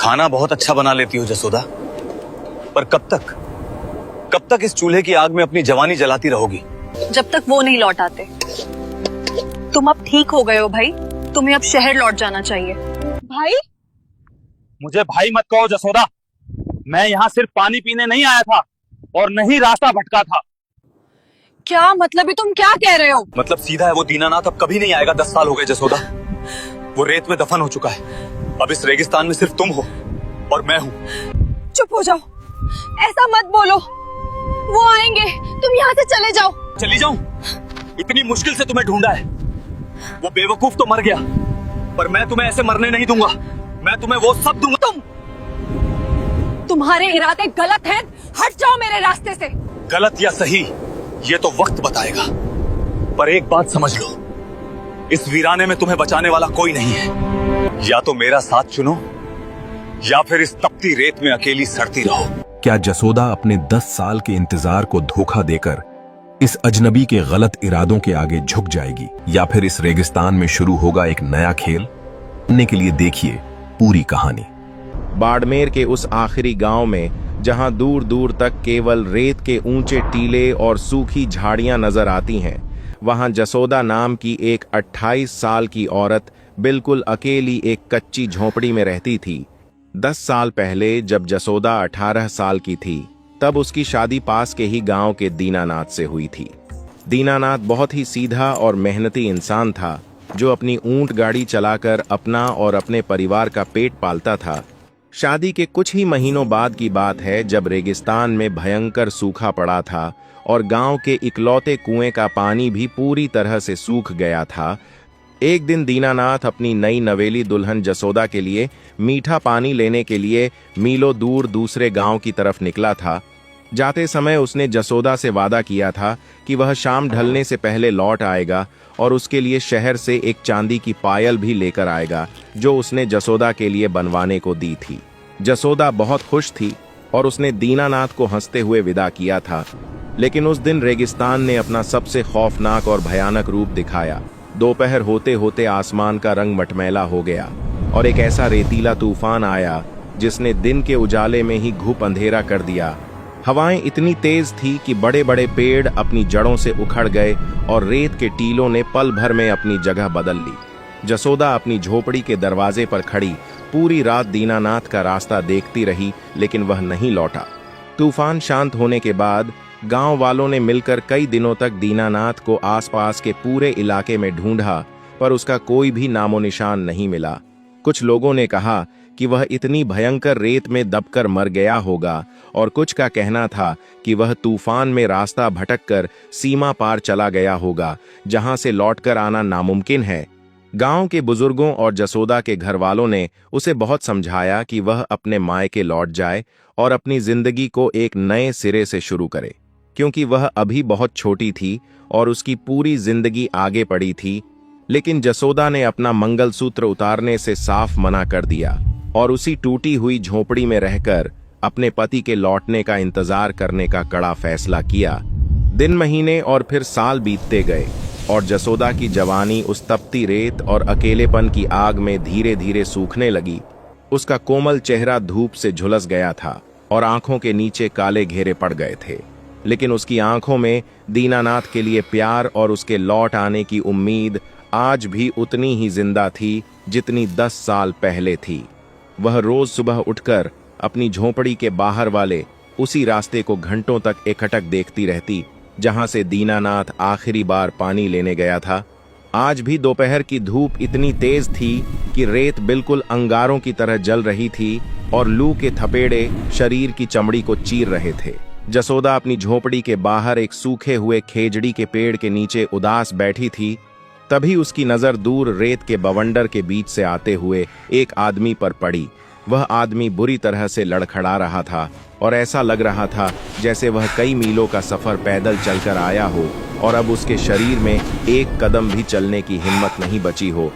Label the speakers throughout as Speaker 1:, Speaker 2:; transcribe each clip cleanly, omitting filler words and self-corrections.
Speaker 1: खाना बहुत अच्छा बना लेती हो जसोदा, पर कब तक इस चूल्हे की आग में अपनी जवानी जलाती रहोगी?
Speaker 2: जब तक वो नहीं लौट आते। तुम अब ठीक हो गए हो भाई, तुम्हें अब शहर लौट जाना चाहिए। भाई
Speaker 3: मुझे भाई मत कहो जसोदा, मैं यहाँ सिर्फ पानी पीने नहीं आया था और नहीं रास्ता भटका था।
Speaker 2: क्या मतलब, तुम क्या कह रहे हो?
Speaker 1: मतलब सीधा है, वो दीनानाथ अब कभी नहीं आएगा। 10 साल हो गए जसोदा, वो रेत में दफन हो चुका है। अब इस रेगिस्तान में सिर्फ तुम हो और मैं हूँ।
Speaker 2: चुप हो जाओ, ऐसा मत बोलो। वो आएंगे, तुम यहाँ से चले जाओ।
Speaker 1: चली जाऊं? इतनी मुश्किल से तुम्हें ढूंढा है। वो बेवकूफ तो मर गया, पर मैं तुम्हें ऐसे मरने नहीं दूंगा। मैं तुम्हें वो सब दूंगा।
Speaker 2: तुम्हारे इरादे गलत हैं, हट जाओ मेरे रास्ते से।
Speaker 1: गलत या सही ये तो वक्त बताएगा, पर एक बात समझ लो, इस वीराने में तुम्हें बचाने वाला कोई नहीं है। या तो मेरा साथ चुनो या फिर इस तपती रेत में अकेली सड़ती रहो।
Speaker 4: क्या जसोदा अपने 10 साल के इंतजार को धोखा देकर इस अजनबी के गलत इरादों के आगे झुक जाएगी, या फिर इस रेगिस्तान में शुरू होगा एक नया खेल? जानने के लिए देखिए पूरी कहानी।
Speaker 5: बाड़मेर के उस आखिरी गांव में जहां दूर दूर तक केवल रेत के ऊंचे टीले और सूखी झाड़ियां नजर आती हैं, वहां जसोदा नाम की एक 28 साल की औरत बिल्कुल अकेली एक कच्ची झोपड़ी में रहती थी। 10 साल पहले जब जसोदा 18 साल की थी, तब उसकी शादी पास के ही गांव के दीनानाथ से हुई थी। दीनानाथ बहुत ही सीधा और मेहनती इंसान था, जो अपनी ऊंट गाड़ी चलाकर अपना और अपने परिवार का पेट पालता था। शादी के कुछ ही महीनों बाद की बात है, जब रेगिस्तान में भयंकर सूखा पड़ा था और गांव के इकलौते कुएं का पानी भी पूरी तरह से सूख गया था। एक दिन दीनानाथ अपनी नई नवेली दुल्हन जसोदा के लिए मीठा पानी लेने के लिए मीलों दूर दूसरे गांव की तरफ निकला था। जाते समय उसने जसोदा से वादा किया था कि वह शाम ढलने से पहले लौट आएगा और उसके लिए शहर से एक चांदी की पायल भी लेकर आएगा, जो उसने जसोदा के लिए बनवाने को दी थी। जसोदा बहुत खुश थी और उसने दीनानाथ को हंसते हुए विदा किया था। लेकिन उस दिन रेगिस्तान ने अपना सबसे खौफनाक और भयानक रूप दिखाया। दोपहर होते होते आसमान का रंग मटमैला हो गया और एक ऐसा रेतीला तूफान आया जिसने दिन के उजाले में ही घुप अंधेरा कर दिया। हवाएं इतनी तेज थी कि बड़े बड़े पेड़ अपनी जड़ों से उखड़ गए और रेत के टीलों ने पल भर में अपनी जगह बदल ली। जसोदा अपनी झोपड़ी के दरवाजे पर खड़ी पूरी रात दीनानाथ का रास्ता देखती रही, लेकिन वह नहीं लौटा। तूफान शांत होने के बाद गांव वालों ने मिलकर कई दिनों तक दीनानाथ को आसपास के पूरे इलाके में ढूंढा, पर उसका कोई भी नामो निशान नहीं मिला। कुछ लोगों ने कहा कि वह इतनी भयंकर रेत में दबकर मर गया होगा, और कुछ का कहना था कि वह तूफान में रास्ता भटककर सीमा पार चला गया होगा, जहां से लौटकर आना नामुमकिन है। गांव के बुजुर्गों और जसोदा के घर वालों ने उसे बहुत समझाया कि वह अपने मायके लौट जाए और अपनी जिंदगी को एक नए सिरे से शुरू करे, क्योंकि वह अभी बहुत छोटी थी और उसकी पूरी जिंदगी आगे पड़ी थी। लेकिन जसोदा ने अपना मंगलसूत्र उतारने से साफ मना कर दिया और उसी टूटी हुई झोपड़ी में रहकर अपने पति के लौटने का इंतजार करने का कड़ा फैसला किया। दिन महीने और फिर साल बीतते गए और जसोदा की जवानी उस तपती रेत और अकेलेपन की आग में धीरे धीरे सूखने लगी। उसका कोमल चेहरा धूप से झुलस गया था और आंखों के नीचे काले घेरे पड़ गए थे, लेकिन उसकी आंखों में दीनानाथ के लिए प्यार और उसके लौट आने की उम्मीद आज भी उतनी ही जिंदा थी जितनी 10 साल पहले थी। वह रोज सुबह उठकर अपनी झोपड़ी के बाहर वाले उसी रास्ते को घंटों तक एकटक देखती रहती, जहां से दीनानाथ आखिरी बार पानी लेने गया था। आज भी दोपहर की धूप इतनी तेज थी कि रेत बिल्कुल अंगारों की तरह जल रही थी और लू के थपेड़े शरीर की चमड़ी को चीर रहे थे। जसोदा अपनी झोपड़ी के बाहर एक सूखे हुए खेजड़ी के पेड़ के नीचे उदास बैठी थी। तभी उसकी नजर दूर रेत के बवंडर के बीच से आते हुए एक आदमी पर पड़ी। वह आदमी बुरी तरह से लड़खड़ा रहा था और ऐसा लग रहा था जैसे वह कई मीलों का सफर पैदल चलकर आया हो और अब उसके शरीर में एक कदम भी चलने की हिम्मत नहीं बची हो।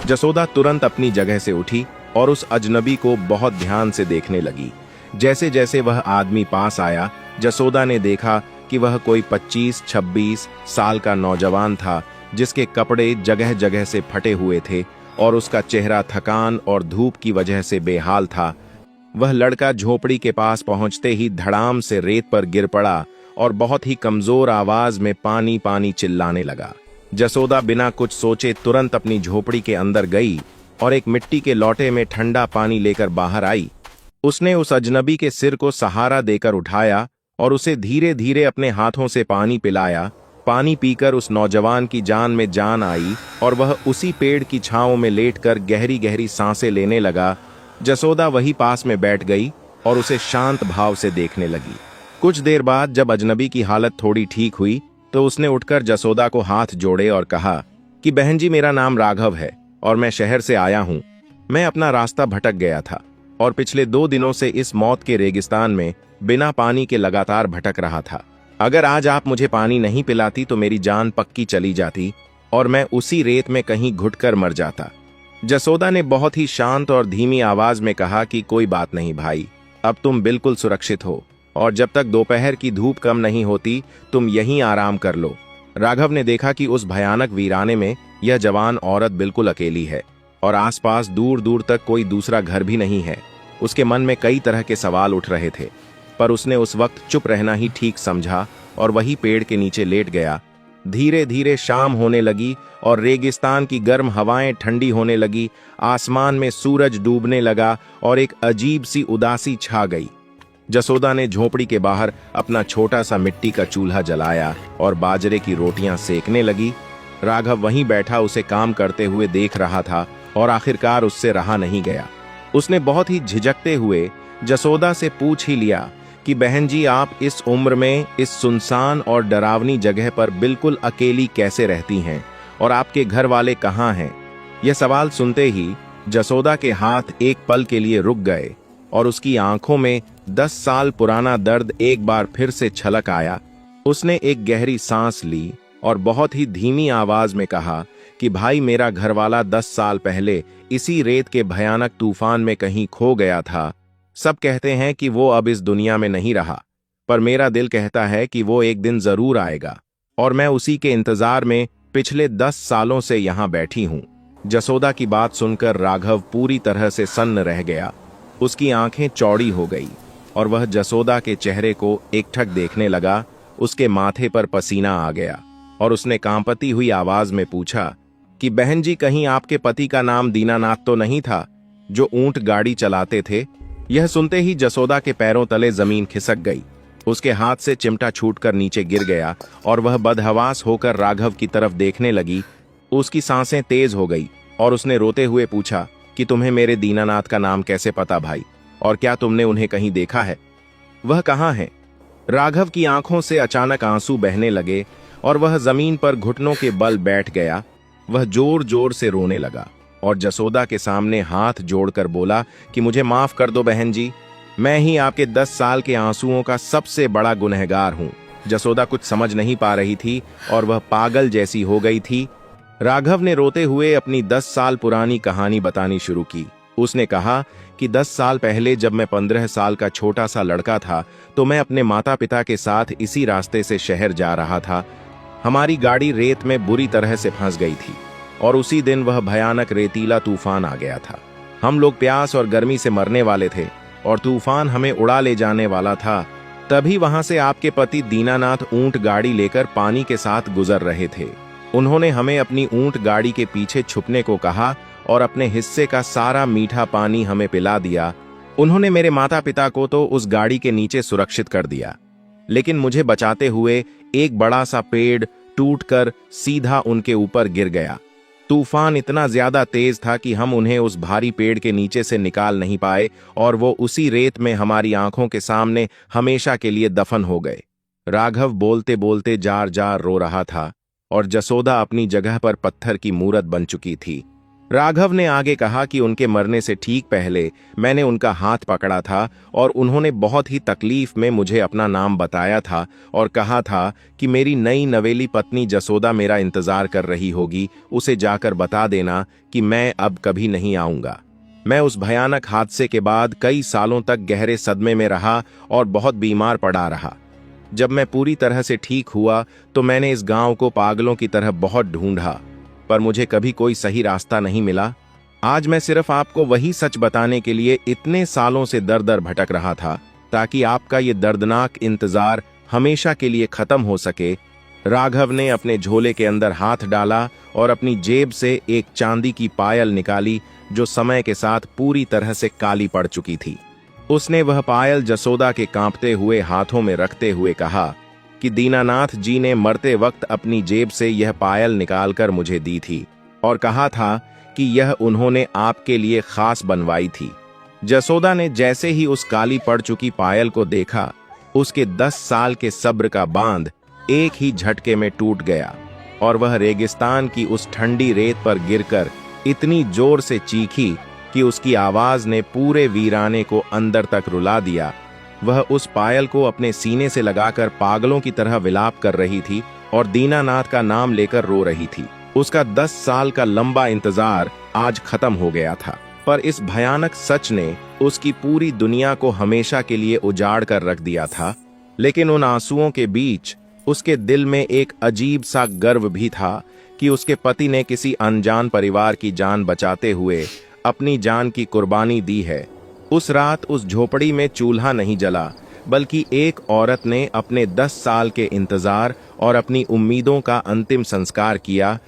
Speaker 5: जसोदा तुरंत अपनी जगह से उठी और उस अजनबी को बहुत ध्यान से देखने लगी। जैसे जैसे वह आदमी पास आया, जसोदा ने देखा कि वह कोई 25-26 साल का नौजवान था, जिसके कपड़े जगह जगह से फटे हुए थे और उसका चेहरा थकान और धूप की वजह से बेहाल था। वह लड़का झोपड़ी के पास पहुंचते ही धड़ाम से रेत पर गिर पड़ा और बहुत ही कमजोर आवाज में पानी पानी चिल्लाने लगा। जसोदा बिना कुछ सोचे तुरंत अपनी झोपड़ी के अंदर गई और एक मिट्टी के लोटे में ठंडा पानी लेकर बाहर आई। उसने उस अजनबी के सिर को सहारा देकर उठाया और उसे धीरे धीरे अपने हाथों से पानी पिलाया। पानी पीकर उस नौजवान की जान में जान आई और वह उसी पेड़ की छांव में लेटकर गहरी गहरी सांसें लेने लगा। जसोदा वही पास में बैठ गई और उसे शांत भाव से देखने लगी। कुछ देर बाद जब अजनबी की हालत थोड़ी ठीक हुई तो उसने उठकर जसोदा को हाथ जोड़े और कहा कि बहन जी, मेरा नाम राघव है और मैं शहर से आया हूं। मैं अपना रास्ता भटक गया था और पिछले 2 दिनों से इस मौत के रेगिस्तान में बिना पानी के लगातार भटक रहा था। अगर आज आप मुझे पानी नहीं पिलाती तो मेरी जान पक्की चली जाती और मैं उसी रेत में कहीं घुटकर मर जाता। जसोदा ने बहुत ही शांत और धीमी आवाज में कहा कि कोई बात नहीं भाई, अब तुम बिल्कुल सुरक्षित हो और जब तक दोपहर की धूप कम नहीं होती तुम यहीं आराम कर लो। राघव ने देखा कि उस भयानक वीराने में यह जवान औरत बिल्कुल अकेली है और आसपास दूर दूर तक कोई दूसरा घर भी नहीं है। उसके मन में कई तरह के सवाल उठ रहे थे, पर उसने उस वक्त चुप रहना ही ठीक समझा और वही पेड़ के नीचे लेट गया। धीरे धीरे शाम होने लगी और रेगिस्तान की गर्म हवाएं ठंडी होने लगी। आसमान में सूरज डूबने लगा और एक अजीब सी उदासी छा गई। जसोदा ने झोपड़ी के बाहर अपना छोटा सा मिट्टी का चूल्हा जलाया और बाजरे की रोटियां सेकने लगी। राघव वहीं बैठा उसे काम करते हुए देख रहा था और आखिरकार उससे रहा नहीं गया। उसने बहुत ही झिझकते हुए जसोदा से पूछ ही लिया कि बहन जी, आप इस उम्र में इस सुनसान और डरावनी जगह पर बिल्कुल अकेली कैसे रहती हैं और आपके घर वाले कहाँ हैं? यह सवाल सुनते ही जसोदा के हाथ एक पल के लिए रुक गए और उसकी आंखों में 10 साल पुराना दर्द एक बार फिर से छलक आया। उसने एक गहरी सांस ली और बहुत ही धीमी आवाज में कहा कि भाई, मेरा घरवाला 10 साल पहले इसी रेत के भयानक तूफान में कहीं खो गया था। सब कहते हैं कि वो अब इस दुनिया में नहीं रहा, पर मेरा दिल कहता है कि वो एक दिन जरूर आएगा और मैं उसी के इंतजार में पिछले 10 सालों से यहाँ बैठी हूँ। जसोदा की बात सुनकर राघव पूरी तरह से सन्न रह गया। उसकी आंखें चौड़ी हो गई और वह जसोदा के चेहरे को एकटक देखने लगा। उसके माथे पर पसीना आ गया और उसने कांपती हुई आवाज में पूछा कि बहन जी, कहीं आपके पति का नाम दीनानाथ तो नहीं था, जो ऊंट गाड़ी चलाते थे? यह सुनते ही जसोदा के पैरों तले जमीन खिसक गई। उसके हाथ से चिमटा छूटकर नीचे गिर गया और वह बदहवास होकर राघव की तरफ देखने लगी। उसकी सांसें तेज हो गई और उसने रोते हुए पूछा कि तुम्हें मेरे दीनानाथ का नाम कैसे पता भाई, और क्या तुमने उन्हें कहीं देखा है? वह कहाँ है? राघव की आंखों से अचानक आंसू बहने लगे और वह जमीन पर घुटनों के बल बैठ गया। वह जोर जोर से रोने लगा और जसोदा के सामने हाथ जोड़कर बोला कि मुझे माफ कर दो बहन जी, मैं ही आपके 10 साल के आंसुओं का सबसे बड़ा गुनहगार हूं। जसोदा कुछ समझ नहीं पा रही थी और वह पागल जैसी हो गई थी। राघव ने रोते हुए अपनी 10 साल पुरानी कहानी बतानी शुरू की। उसने कहा कि 10 साल पहले जब मैं 15 साल का छोटा सा लड़का था तो मैं अपने माता पिता के साथ इसी रास्ते से शहर जा रहा था। हमारी गाड़ी रेत में बुरी तरह से फंस गई थी और उसी दिन वह भयानक रेतीला तूफान आ गया था। हम लोग प्यास और गर्मी से मरने वाले थे और तूफान हमें उड़ा ले जाने वाला था। तभी वहां से आपके पति दीनानाथ ऊंट गाड़ी लेकर पानी के साथ गुजर रहे थे। उन्होंने हमें अपनी ऊंट गाड़ी के पीछे छुपने को कहा और अपने हिस्से का सारा मीठा पानी हमें पिला दिया। उन्होंने मेरे माता पिता को तो उस गाड़ी के नीचे सुरक्षित कर दिया, लेकिन मुझे बचाते हुए एक बड़ा सा पेड़ टूटकर सीधा उनके ऊपर गिर गया। तूफान इतना ज्यादा तेज था कि हम उन्हें उस भारी पेड़ के नीचे से निकाल नहीं पाए और वो उसी रेत में हमारी आंखों के सामने हमेशा के लिए दफन हो गए। राघव बोलते बोलते जार जार रो रहा था और जसोदा अपनी जगह पर पत्थर की मूरत बन चुकी थी। राघव ने आगे कहा कि उनके मरने से ठीक पहले मैंने उनका हाथ पकड़ा था और उन्होंने बहुत ही तकलीफ में मुझे अपना नाम बताया था और कहा था कि मेरी नई नवेली पत्नी जसोदा मेरा इंतजार कर रही होगी, उसे जाकर बता देना कि मैं अब कभी नहीं आऊंगा। मैं उस भयानक हादसे के बाद कई सालों तक गहरे सदमे में रहा और बहुत बीमार पड़ा रहा। जब मैं पूरी तरह से ठीक हुआ तो मैंने इस गांव को पागलों की तरह बहुत ढूंढा, पर मुझे कभी कोई सही रास्ता नहीं मिला। आज मैं सिर्फ आपको वही सच बताने के लिए इतने सालों से दर दर भटक रहा था, ताकि आपका ये दर्दनाक इंतजार हमेशा के लिए खत्म हो सके। राघव ने अपने झोले के अंदर हाथ डाला और अपनी जेब से एक चांदी की पायल निकाली, जो समय के साथ पूरी तरह से काली पड़ चुकी थी। उसने वह पायल जसोदा के कांपते हुए हाथों में रखते हुए कहा कि दीनानाथ जी ने मरते वक्त अपनी जेब से यह पायल निकालकर मुझे दी थी और कहा था कि यह उन्होंने आपके लिए खास बनवाई थी। जसोदा ने जैसे ही उस काली पड़ चुकी पायल को देखा, उसके 10 साल के सब्र का बांध एक ही झटके में टूट गया और वह रेगिस्तान की उस ठंडी रेत पर गिरकर इतनी जोर से चीखी कि उसकी आवाज ने पूरे वीराने को अंदर तक रुला दिया। वह उस पायल को अपने सीने से लगाकर पागलों की तरह विलाप कर रही थी और दीनानाथ का नाम लेकर रो रही थी। उसका 10 साल का लंबा इंतजार आज खत्म हो गया था, पर इस भयानक सच ने उसकी पूरी दुनिया को हमेशा के लिए उजाड़ कर रख दिया था। लेकिन उन आंसुओं के बीच उसके दिल में एक अजीब सा गर्व भी था कि उसके पति ने किसी अनजान परिवार की जान बचाते हुए अपनी जान की कुर्बानी दी है। उस रात उस झोपड़ी में चूल्हा नहीं जला, बल्कि एक औरत ने अपने 10 साल के इंतजार और अपनी उम्मीदों का अंतिम संस्कार किया।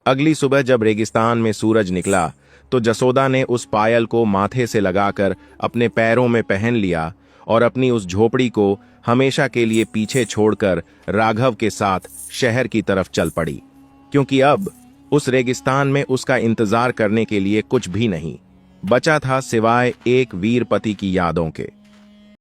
Speaker 5: अगली सुबह जब रेगिस्तान में सूरज निकला, तो जसोदा ने उस पायल को माथे से लगाकर अपने पैरों में पहन लिया और अपनी उस झोपड़ी को हमेशा के लिए पीछे छोड़कर राघव के साथ शहर की तरफ चल पड़ी, क्योंकि अब उस रेगिस्तान में उसका इंतजार करने के लिए कुछ भी नहीं बचा था सिवाय एक वीर पति की यादों के।